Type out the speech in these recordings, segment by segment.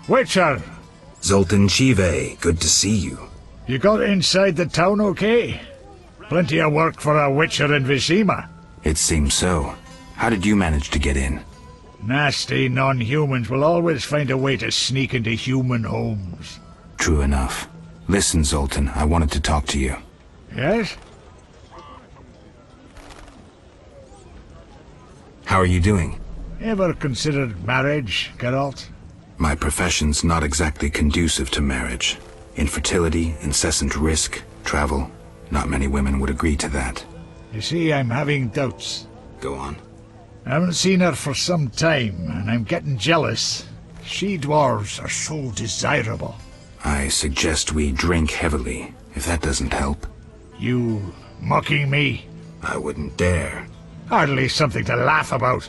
Witcher! Zoltan Chive, good to see you. You got inside the town okay? Plenty of work for a Witcher in Vizima. It seems so. How did you manage to get in? Nasty non-humans will always find a way to sneak into human homes. True enough. Listen, Zoltan, I wanted to talk to you. Yes? How are you doing? Ever considered marriage, Geralt? My profession's not exactly conducive to marriage. Infertility, incessant risk, travel. Not many women would agree to that. You see, I'm having doubts. Go on. I haven't seen her for some time, and I'm getting jealous. She-dwarves are so desirable. I suggest we drink heavily, if that doesn't help. You mocking me? I wouldn't dare. Hardly something to laugh about.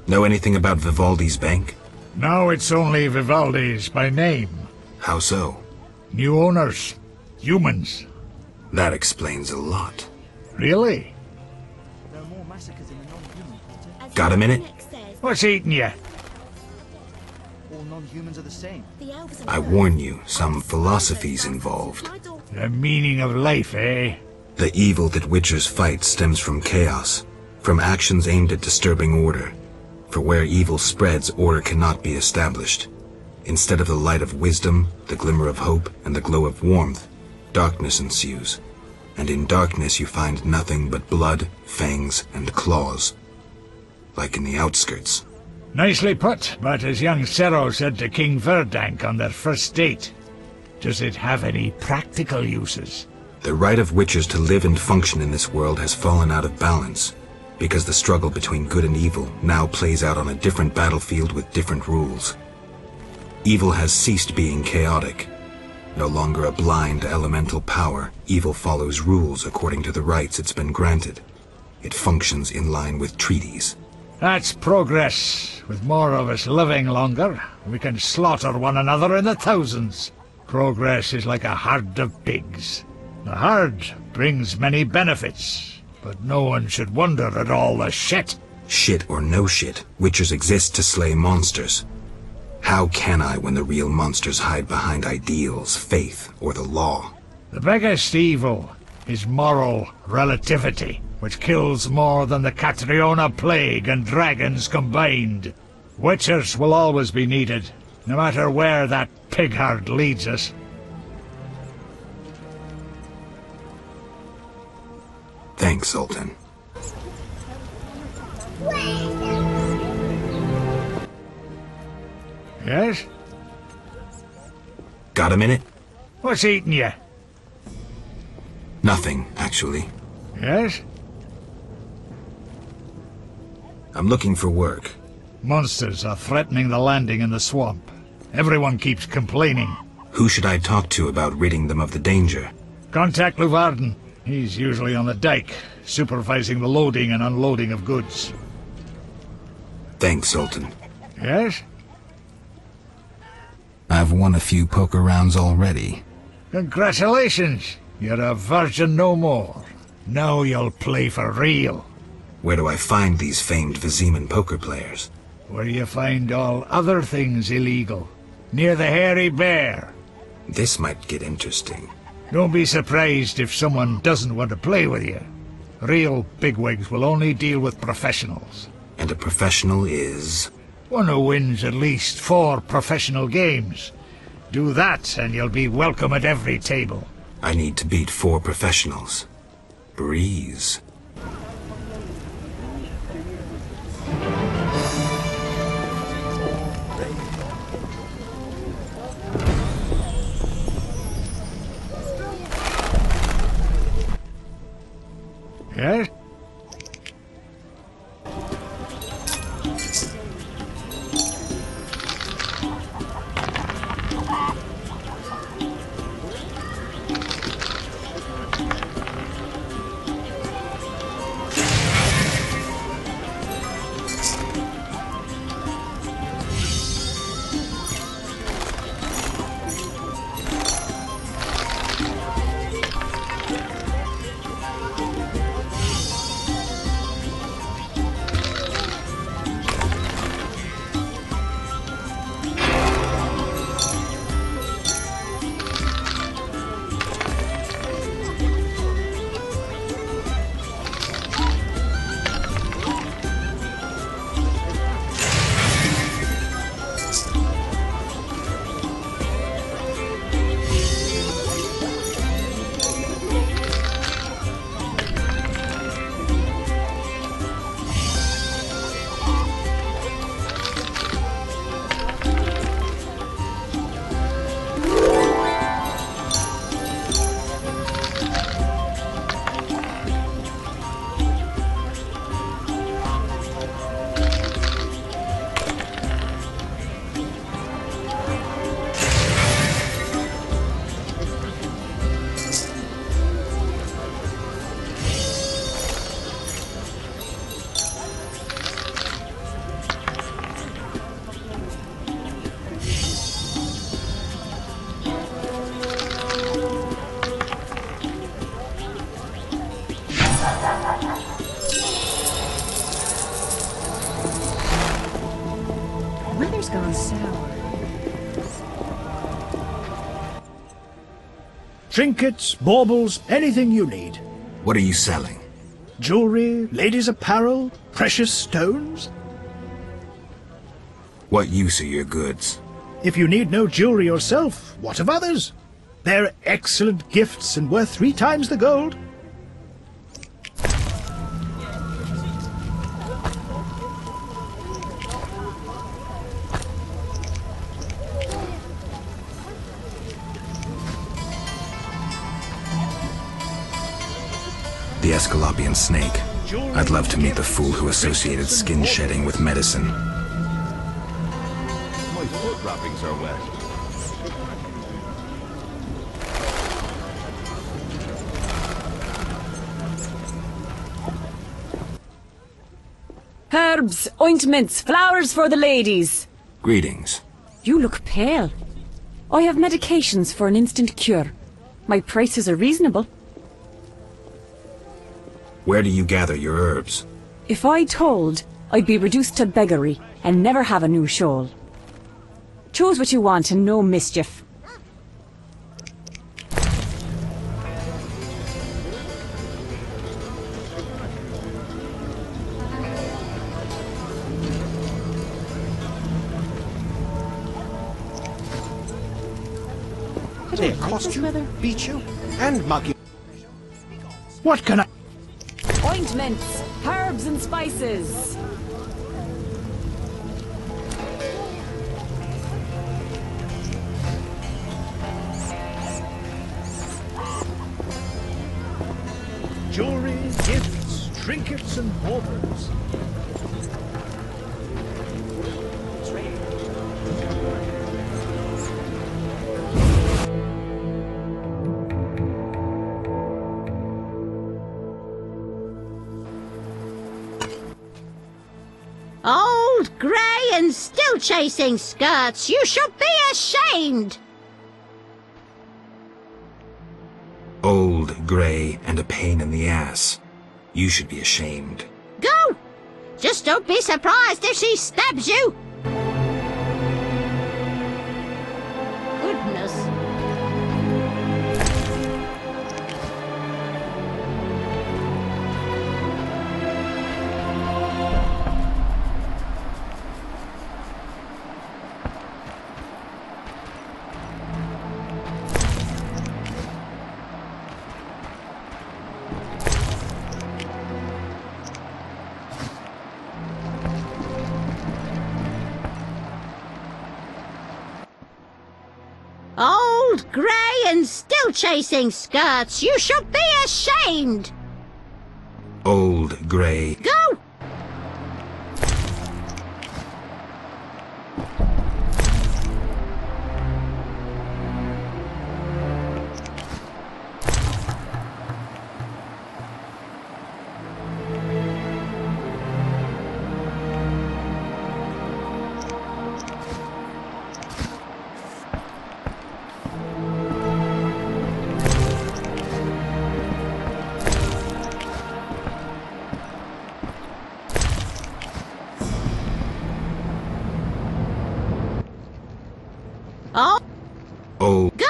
Know anything about Vivaldi's bank? Now it's only Vivaldi's by name. How so? New owners. Humans. That explains a lot. Really? There are more massacres in the non-human quarter. Got a minute? What's eating you? All non-humans are the same. I warn you, some philosophy's involved. The meaning of life, eh? The evil that Witchers fight stems from chaos, from actions aimed at disturbing order. For where evil spreads, order cannot be established. Instead of the light of wisdom, the glimmer of hope, and the glow of warmth, darkness ensues. And in darkness you find nothing but blood, fangs, and claws. Like in the outskirts. Nicely put, but as young Cero said to King Verdank on their first date, does it have any practical uses? The right of Witchers to live and function in this world has fallen out of balance, because the struggle between good and evil now plays out on a different battlefield with different rules. Evil has ceased being chaotic. No longer a blind elemental power, evil follows rules according to the rights it's been granted. It functions in line with treaties. That's progress. With more of us living longer, we can slaughter one another in the thousands. Progress is like a herd of pigs. The herd brings many benefits, but no one should wonder at all the shit. Shit or no shit, Witchers exist to slay monsters. How can I when the real monsters hide behind ideals, faith, or the law? The biggest evil is moral relativity, which kills more than the Catriona plague and dragons combined. Witchers will always be needed, no matter where that pig herd leads us. Thanks, Zoltan. Yes? Got a minute? What's eating you? Nothing, actually. Yes? I'm looking for work. Monsters are threatening the landing in the swamp. Everyone keeps complaining. Who should I talk to about ridding them of the danger? Contact Luvarden. He's usually on the dike, supervising the loading and unloading of goods. Thanks, Zoltan. Yes? I've won a few poker rounds already. Congratulations! You're a virgin no more. Now you'll play for real. Where do I find these famed Viziman poker players? Where you find all other things illegal. Near the hairy bear. This might get interesting. Don't be surprised if someone doesn't want to play with you. Real bigwigs will only deal with professionals. And a professional is? One who wins at least 4 professional games. Do that and you'll be welcome at every table. I need to beat 4 professionals. Breeze. Yes? Trinkets, baubles, anything you need. What are you selling? Jewelry, ladies' apparel, precious stones. What use are your goods? If you need no jewelry yourself, what of others? They're excellent gifts and worth 3 times the gold. The Esculapian snake. I'd love to meet the fool who associated skin shedding with medicine. My foot wrappings are wet. Herbs, ointments, flowers for the ladies. Greetings. You look pale. I have medications for an instant cure. My prices are reasonable. Where do you gather your herbs? If I told, I'd be reduced to beggary and never have a new shawl. Choose what you want and no mischief. They accost you, beat you, and mug you. What can I... Ointments, herbs and spices. Jewelry, gifts, trinkets and baubles. Old, grey and still chasing skirts, you should be ashamed! Old, grey, and a pain in the ass. You should be ashamed. Go! Just don't be surprised if she stabs you! Goodness. Old, grey and still chasing skirts, you should be ashamed! Old, grey. Go! Oh! Oh. Go!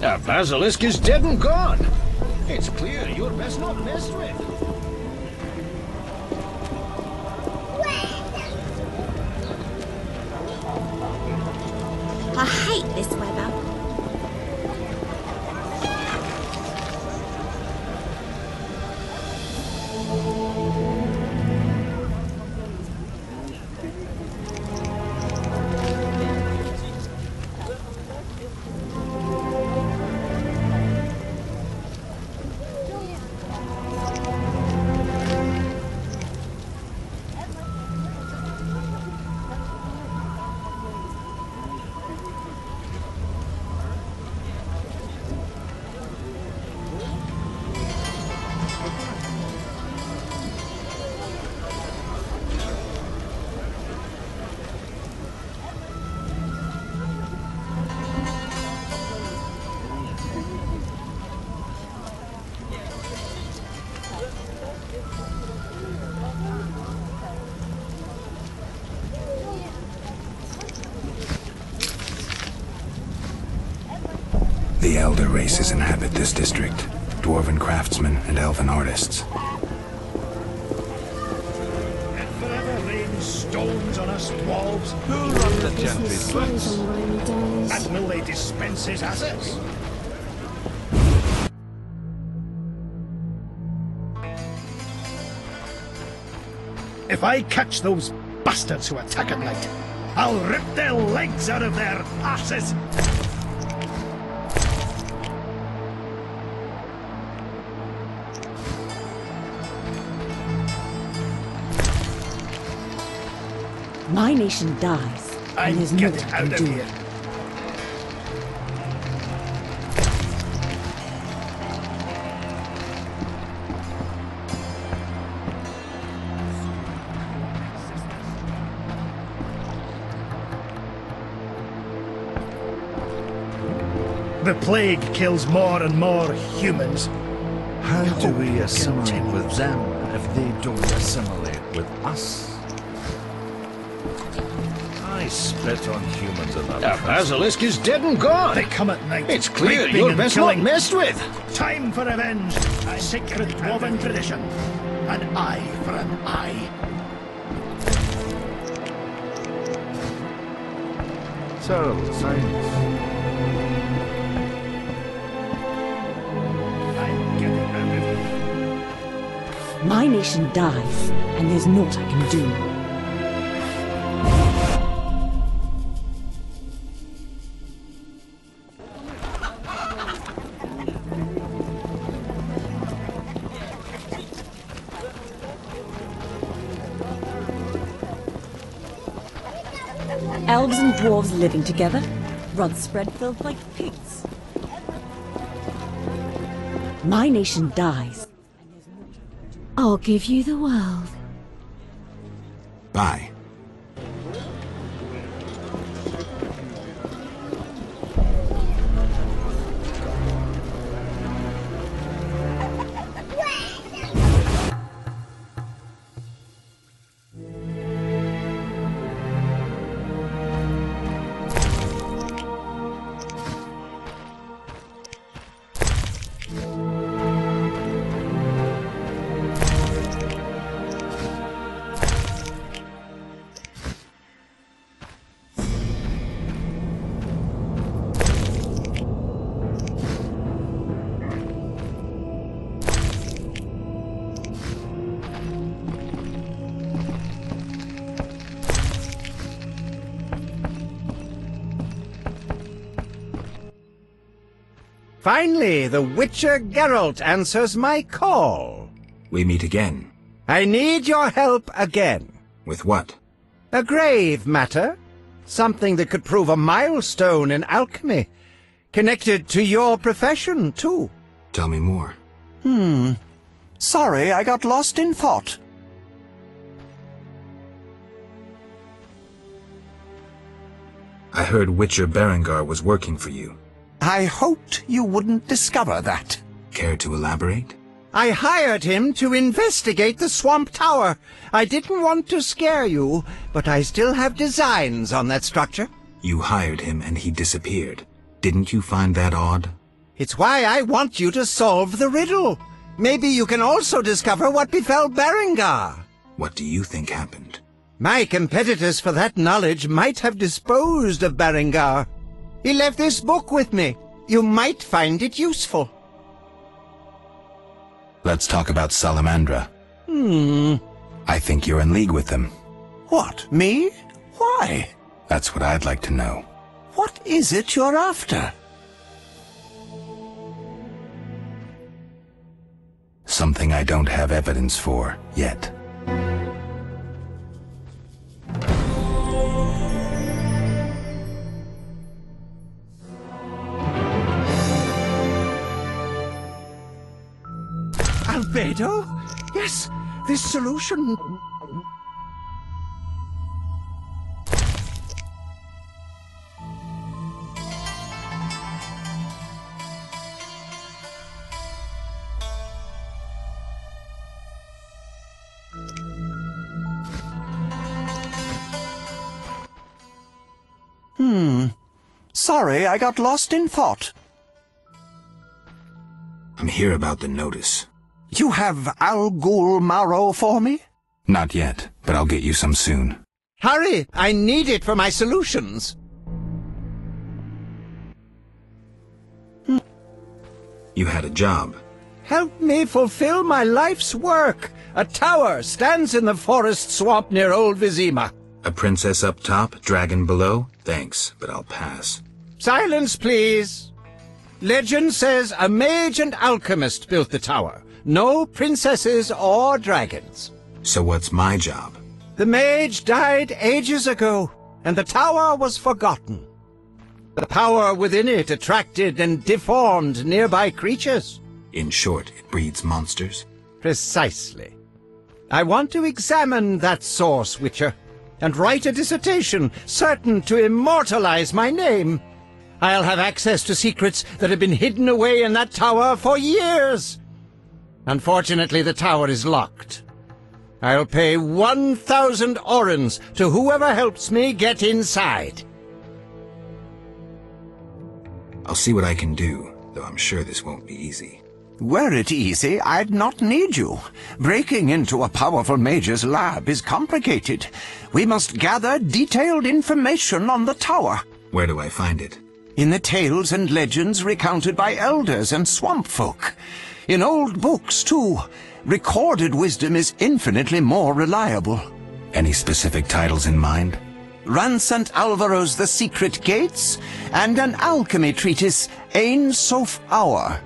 The basilisk is dead and gone. It's clear you're best not messed with. I hate this weather. The elder races inhabit this district, dwarven craftsmen and elven artists. And forever rain stones on us dwarves, Who run the gentry's books? and will they dispense his assets? If I catch those bastards who attack at night, I'll rip their legs out of their asses! My nation dies, I and there's get nothing I out can of do. here. The plague kills more and more humans. How do we Hope assimilate continues. with them if they don't assimilate with us? I spit on humans and The basilisk is dead and gone. They come at night. It's clear raping you're and best not killing. messed with. Time for revenge. A sacred dwarven tradition. An eye for an eye. terrible signs. I'm getting out of here. My nation dies, and there's naught I can do. Elves and dwarves living together, rods spread filled like pigs. My nation dies. I'll give you the world. Bye. Finally, the Witcher Geralt answers my call. We meet again. I need your help again. With what? A grave matter. Something that could prove a milestone in alchemy. Connected to your profession, too. Tell me more. Sorry, I got lost in thought. I heard Witcher Berengar was working for you. I hoped you wouldn't discover that. Care to elaborate? I hired him to investigate the Swamp Tower. I didn't want to scare you, but I still have designs on that structure. You hired him and he disappeared. Didn't you find that odd? It's why I want you to solve the riddle. Maybe you can also discover what befell Berengar. What do you think happened? My competitors for that knowledge might have disposed of Berengar. He left this book with me. You might find it useful. Let's talk about Salamandra. I think you're in league with them. What, me? Why? That's what I'd like to know. What is it you're after? Something I don't have evidence for yet. Albedo? Yes, this solution... Sorry, I got lost in thought. I'm here about the notice. You have Al Ghul marrow for me? Not yet, but I'll get you some soon. Hurry! I need it for my solutions. You had a job. Help me fulfill my life's work. A tower stands in the forest swamp near Old Vizima. A princess up top, dragon below? Thanks, but I'll pass. Silence, please. Legend says a mage and alchemist built the tower. No princesses or dragons. So what's my job? The mage died ages ago, and the tower was forgotten. The power within it attracted and deformed nearby creatures. In short, it breeds monsters? Precisely. I want to examine that source, Witcher, and write a dissertation certain to immortalize my name. I'll have access to secrets that have been hidden away in that tower for years. Unfortunately, the tower is locked. I'll pay 1,000 orens to whoever helps me get inside. I'll see what I can do, though I'm sure this won't be easy. Were it easy, I'd not need you. Breaking into a powerful mage's lab is complicated. We must gather detailed information on the tower. Where do I find it? In the tales and legends recounted by elders and swamp folk. In old books, too. Recorded wisdom is infinitely more reliable. Any specific titles in mind? Ransant Alvaro's The Secret Gates, and an alchemy treatise, Ain Soph Hour.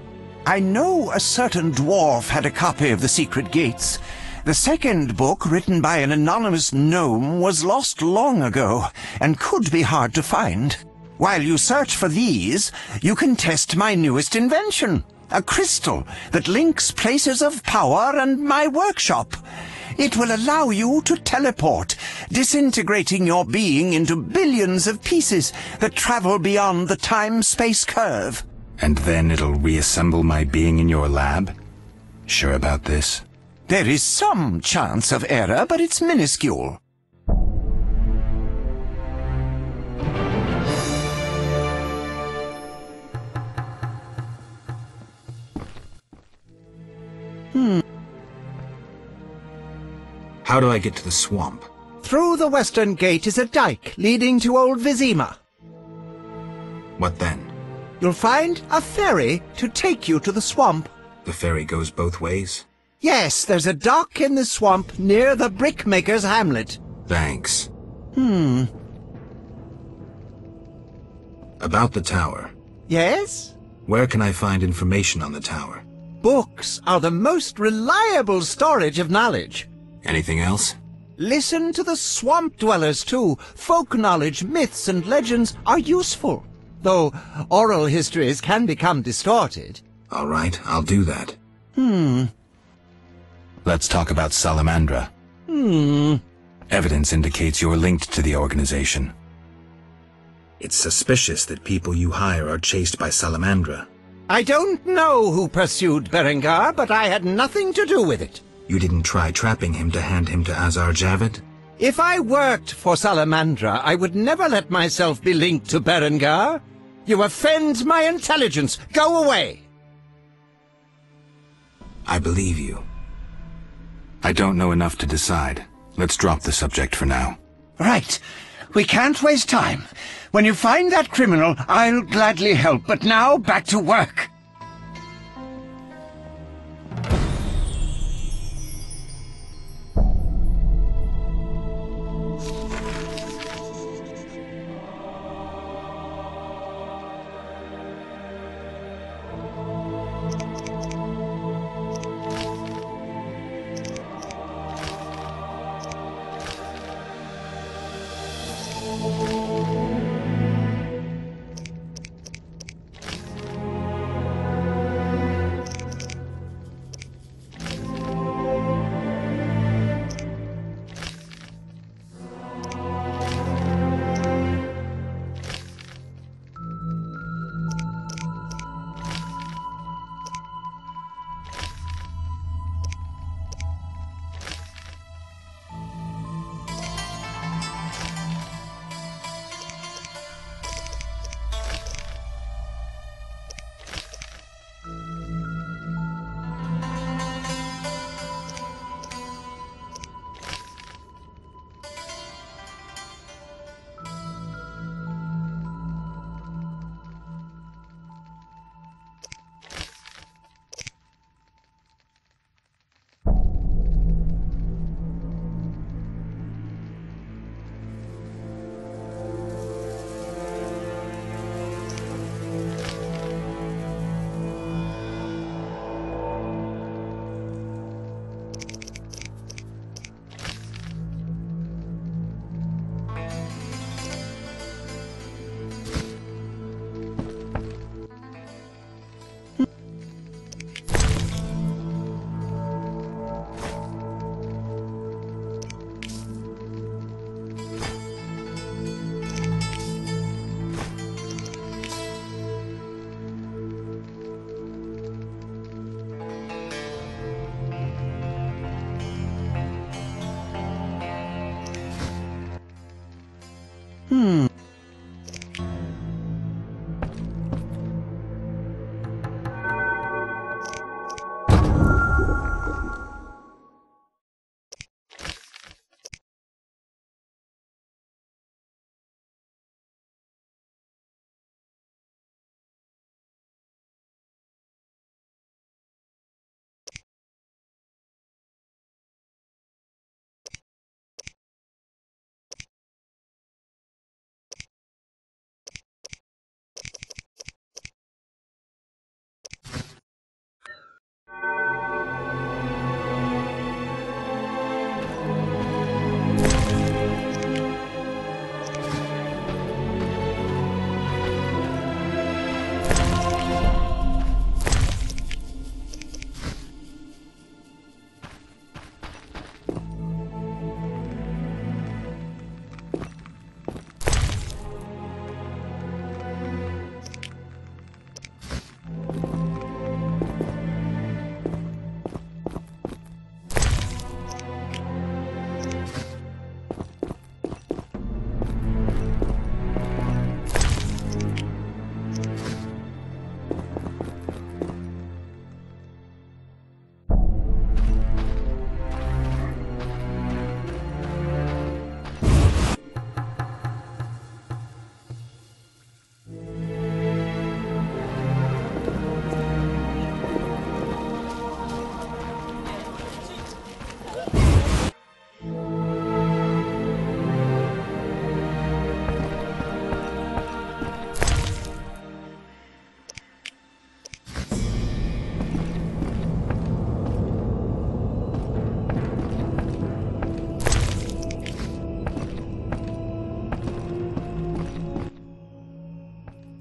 I know a certain dwarf had a copy of The Secret Gates. The second book, written by an anonymous gnome, was lost long ago, and could be hard to find. While you search for these, you can test my newest invention, a crystal that links places of power and my workshop. It will allow you to teleport, disintegrating your being into billions of pieces that travel beyond the time-space curve. And then it'll reassemble my being in your lab? Sure about this? There is some chance of error, but it's minuscule. How do I get to the swamp? Through the western gate is a dike leading to Old Vizima. What then? You'll find a ferry to take you to the swamp. The ferry goes both ways? Yes, there's a dock in the swamp near the brickmaker's hamlet. Thanks. About the tower. Yes? Where can I find information on the tower? Books are the most reliable storage of knowledge. Anything else? Listen to the swamp dwellers, too. Folk knowledge, myths, and legends are useful, though oral histories can become distorted. All right, I'll do that. Let's talk about Salamandra. Evidence indicates you're linked to the organization. It's suspicious that people you hire are chased by Salamandra. I don't know who pursued Berengar, but I had nothing to do with it. You didn't try trapping him to hand him to Azar Javid? If I worked for Salamandra, I would never let myself be linked to Berengar. You offend my intelligence. Go away! I believe you. I don't know enough to decide. Let's drop the subject for now. Right. We can't waste time. When you find that criminal, I'll gladly help. But now, back to work.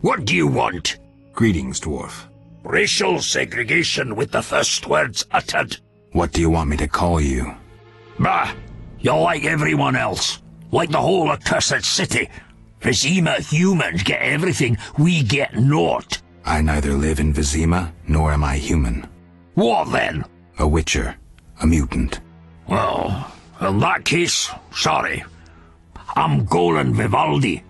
What do you want? Greetings, dwarf. Racial segregation with the first words uttered. What do you want me to call you? Bah! You're like everyone else. Like the whole accursed city. Vizima humans get everything, we get naught. I neither live in Vizima, nor am I human. What then? A witcher. A mutant. Well, in that case, sorry. I'm Golan Vivaldi.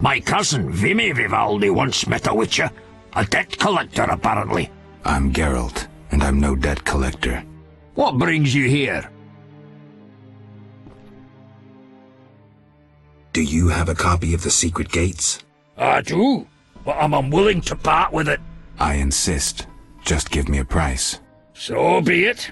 My cousin, Vimy Vivaldi, once met a witcher. A debt collector, apparently. I'm Geralt, and I'm no debt collector. What brings you here? Do you have a copy of the secret gates? I do, but I'm unwilling to part with it. I insist. Just give me a price. So be it.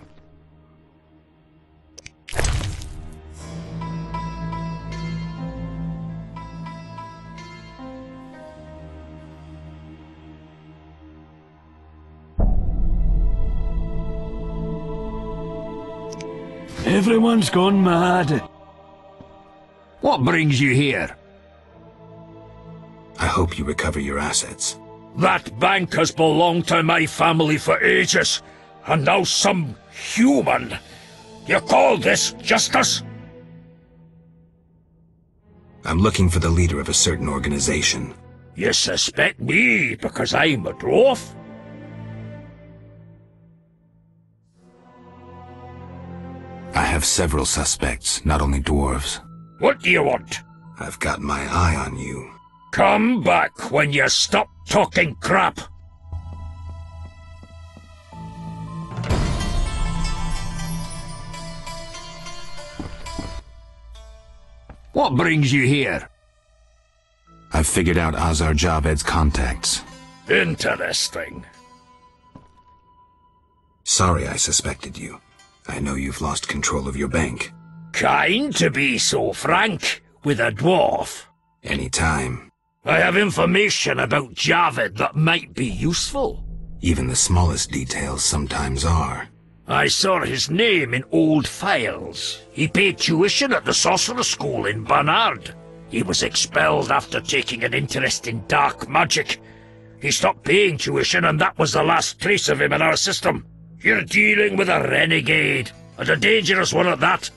Everyone's gone mad. What brings you here? I hope you recover your assets. That bank has belonged to my family for ages, and now some human. You call this justice? I'm looking for the leader of a certain organization. You suspect me because I'm a dwarf? I have several suspects, not only dwarves. What do you want? I've got my eye on you. Come back when you stop talking crap. What brings you here? I've figured out Azar Javed's contacts. Interesting. Sorry I suspected you. I know you've lost control of your bank. Kind to be so frank with a dwarf. Anytime. I have information about Javed that might be useful. Even the smallest details sometimes are. I saw his name in old files. He paid tuition at the sorcerer school in Barnard. He was expelled after taking an interest in dark magic. He stopped paying tuition, and that was the last trace of him in our system. You're dealing with a renegade, and a dangerous one at that.